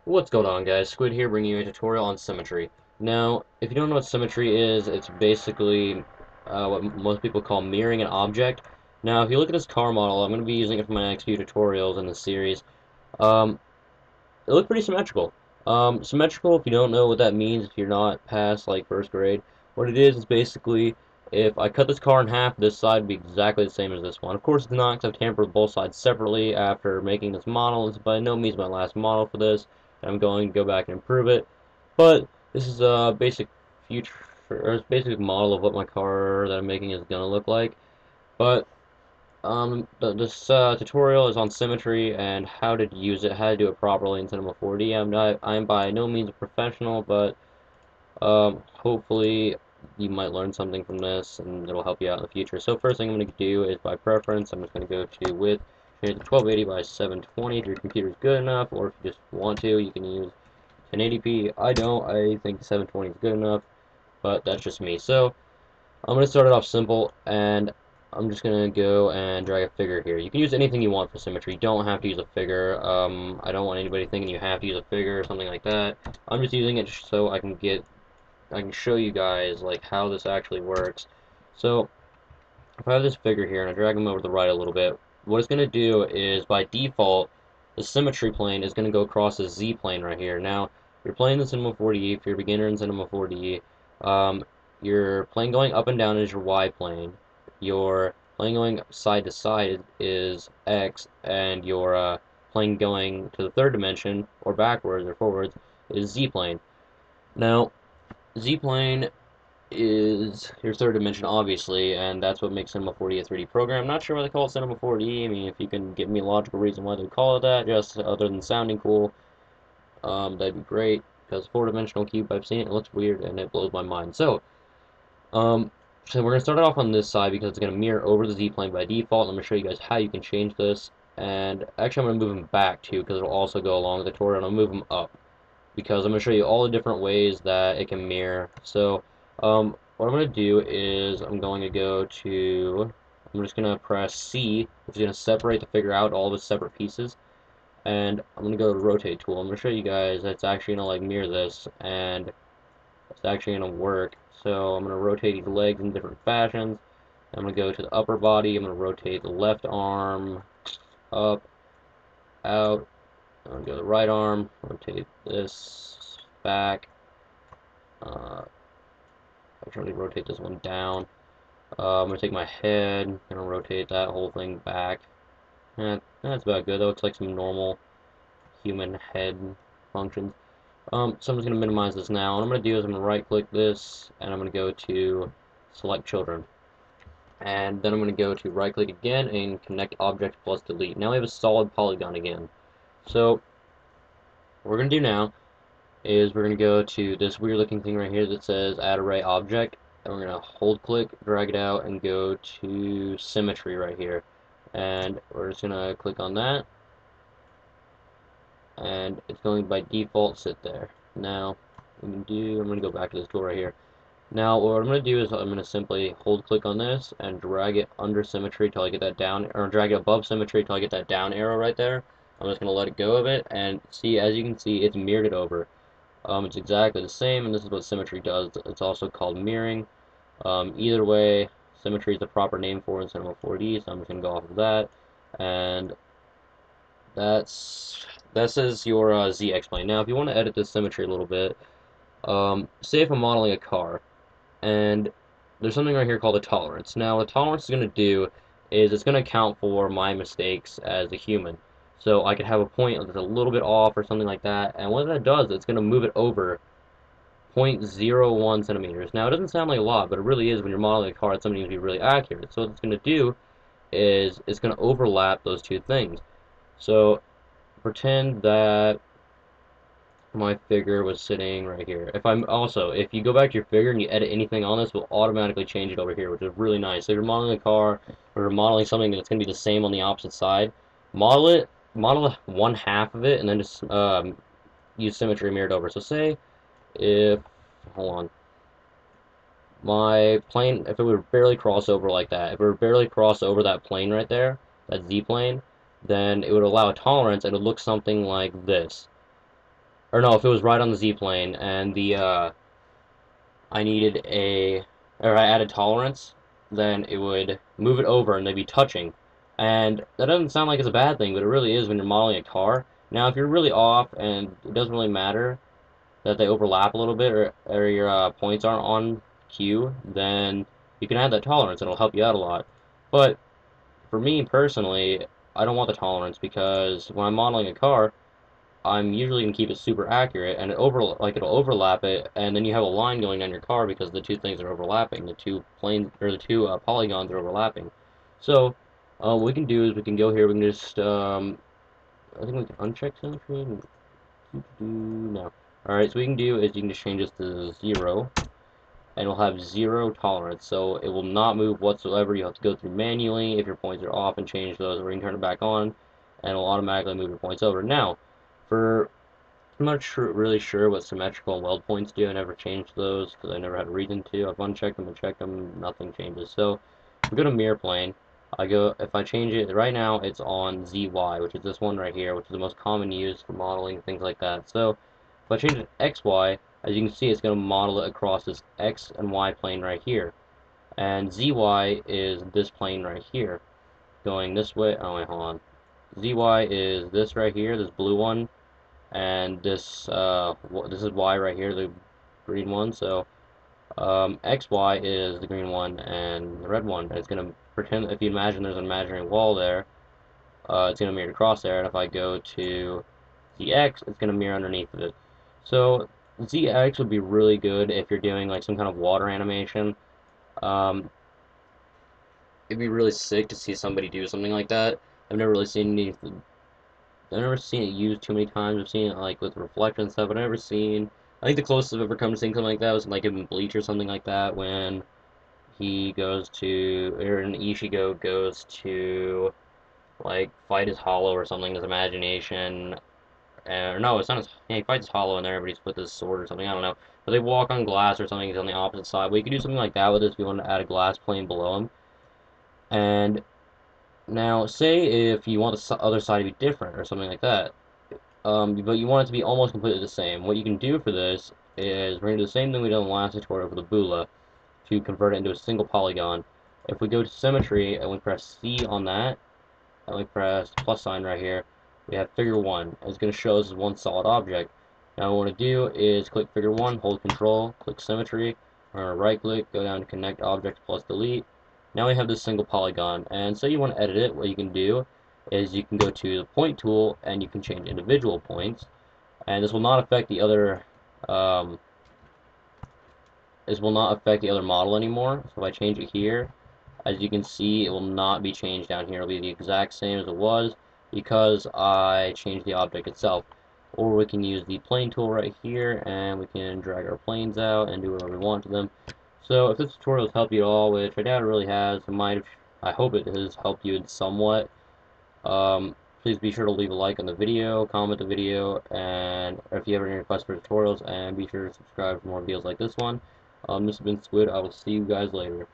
What's going on, guys? Squid here, bringing you a tutorial on symmetry. Now, if you don't know what symmetry is, it's basically what most people call mirroring an object. Now, if you look at this car model, I'm going to be using it for my next few tutorials in the series. Um, it looks pretty symmetrical. Symmetrical, if you don't know what that means, if you're not past like first grade, what it is basically if I cut this car in half, this side would be exactly the same as this one. Of course, it's not, because I've tampered with both sides separately after making this model. It's by no means my last model for this. I'm going to go back and improve it. But this is a basic future, or it's basic model of what my car that I'm making is gonna look like. But this tutorial is on symmetry and how to use it, how to do it properly in Cinema 4D. I'm by no means a professional, but hopefully you might learn something from this and it'll help you out in the future. So first thing I'm going to do is by preference, I'm just going to go to width, change to 1280 by 720 if your computer is good enough, or if you just want to, you can use 1080p. I don't, I think 720 is good enough, but that's just me. So I'm going to start it off simple, and I'm just going to go and drag a figure here. You can use anything you want for symmetry. You don't have to use a figure. I don't want anybody thinking you have to use a figure or something like that. I'm just using it so I can show you guys like how this actually works. So if I have this figure here and I drag him over to the right a little bit, what it's going to do is by default the symmetry plane is going to go across the Z plane right here. Now, if you're playing the Cinema 4D, if you're a beginner in Cinema 4D, your plane going up and down is your Y plane. Your plane going side to side is X, and your plane going to the third dimension, or backwards or forwards, is Z plane. Now, Z plane is your third dimension, obviously, and that's what makes Cinema 4D a 3D program. Not sure why they call it Cinema 4D. I mean, if you can give me a logical reason why they call it that, just other than sounding cool, that'd be great. Because four-dimensional cube, I've seen it, it looks weird, and it blows my mind. Um, so we're gonna start it off on this side because it's gonna mirror over the Z-plane by default. I'm gonna show you guys how you can change this, and actually I'm gonna move them back too because it'll also go along with the tutorial. And I'll move them up because I'm going to show you all the different ways that it can mirror. So what I'm going to do is I'm just going to press C, which is going to separate the figure out all the separate pieces, and I'm going to go to rotate tool. I'm going to show you guys that it's actually going to like mirror this, and it's actually going to work. So I'm going to rotate these legs in different fashions. I'm going to go to the upper body. I'm going to rotate the left arm up, out. I'm going to go to the right arm, rotate this back. Actually rotate this one down. I'm going to take my head, and rotate that whole thing back. That's about good. That looks like some normal human head functions. So I'm just going to minimize this now. What I'm going to do is I'm going to right click this, and I'm going to go to select children. And then I'm going to go to right click again and connect object plus delete. Now we have a solid polygon again. So what we're going to do now is we're going to go to this weird looking thing right here that says add array object, and we're going to hold click, drag it out, and go to symmetry right here, and we're just going to click on that, and it's going to by default sit there. Now I'm going to go back to this tool right here. Now what I'm going to do is I'm going to simply hold click on this and drag it under symmetry till I get that down, or drag it above symmetry till I get that down arrow right there. I'm just going to let it go of it, and see, as you can see, it's mirrored it over. It's exactly the same, and this is what symmetry does. It's also called mirroring. Either way, symmetry is the proper name for it in Cinema 4D, so I'm just going to go off of that. And this is your ZX plane. Now, if you want to edit this symmetry a little bit, say if I'm modeling a car, and there's something right here called a tolerance. Now, what a tolerance is going to do is it's going to account for my mistakes as a human. So I could have a point that's a little bit off or something like that, and what that does, it's going to move it over 0.01 centimeters. Now, it doesn't sound like a lot, but it really is when you're modeling a car. It's something to be really accurate. So what it's going to do is it's going to overlap those two things. So pretend that my figure was sitting right here. If you go back to your figure and you edit anything on this, we'll automatically change it over here, which is really nice. So if you're modeling a car, or you're modeling something that's going to be the same on the opposite side, model one half of it, and then just use symmetry mirrored over. So say if, hold on, my plane, if it would barely cross over like that, if it would barely cross over that plane right there, that Z plane, then it would allow a tolerance, and it would look something like this. or no, if it was right on the Z plane, and I needed or I added tolerance, then it would move it over and they'd be touching. And that doesn't sound like it's a bad thing, but it really is when you're modeling a car. Now, if you're really off and it doesn't really matter that they overlap a little bit, or your points aren't on cue, then you can add that tolerance and it'll help you out a lot. But for me personally, I don't want the tolerance because when I'm modeling a car, I'm usually gonna keep it super accurate, and it'll overlap it, and then you have a line going down your car because the two things are overlapping. The two planes or the two polygons are overlapping. So what we can do is we can go here. We can just I think we can uncheck symmetry. No. All right. So what we can do is you can just change this to 0, and it'll have 0 tolerance. So it will not move whatsoever. You have to go through manually if your points are off and change those, or you can turn it back on, and it'll automatically move your points over. Now, for I'm not really sure what symmetrical and weld points do. I never changed those because I never had a reason to. I've unchecked them and checked them, nothing changes. So if we go to mirror plane, if I change it, right now it's on ZY, which is this one right here, which is the most common use for modeling, things like that. So if I change it to XY, as you can see, it's going to model it across this X and Y plane right here. And ZY is this plane right here, going this way. Oh, wait, hold on. ZY is this right here, this blue one, and this is Y right here, the green one. So XY is the green one, and the red one. It's gonna pretend, if you imagine there's an imaginary wall there, it's gonna mirror across there. And if I go to ZX, it's gonna mirror underneath of it. So ZX would be really good if you're doing like some kind of water animation. Um, it'd be really sick to see somebody do something like that. I've never really seen anything. I've never seen it used too many times. I've seen it like with reflection and stuff. I've never seen. I think the closest I've ever come to seeing something like that was like in Bleach or something like that when he goes to, or an Ishigo goes to like fight his hollow or something in his imagination. Or no, it's not his. Yeah, he fights his hollow in there, but he's with his sword or something. I don't know. But they walk on glass or something. He's on the opposite side. But you could do something like that with this if you want to add a glass plane below him. And now, say if you want the other side to be different or something like that. But you want it to be almost completely the same. What you can do for this is we're going to do the same thing we did in the last tutorial for the Bula to convert it into a single polygon. If we go to symmetry and we press C on that, and we press plus sign right here, we have figure 1. It's going to show us as one solid object. Now what we want to do is click figure 1, hold control, click symmetry, or right click, go down to connect objects plus delete. Now we have this single polygon, and say you want to edit it, what you can do is you can go to the point tool and you can change individual points, and this will not affect the other um, model anymore. So if I change it here, as you can see, it will not be changed down here. It'll be the exact same as it was because I changed the object itself. Or we can use the plane tool right here and we can drag our planes out and do whatever we want to them. So if this tutorial has helped you at all, which I doubt it really has, I hope it has helped you somewhat. Please be sure to leave a like on the video, comment the video, and if you have any requests for tutorials, and be sure to subscribe for more videos like this one. This has been Squid. I will see you guys later.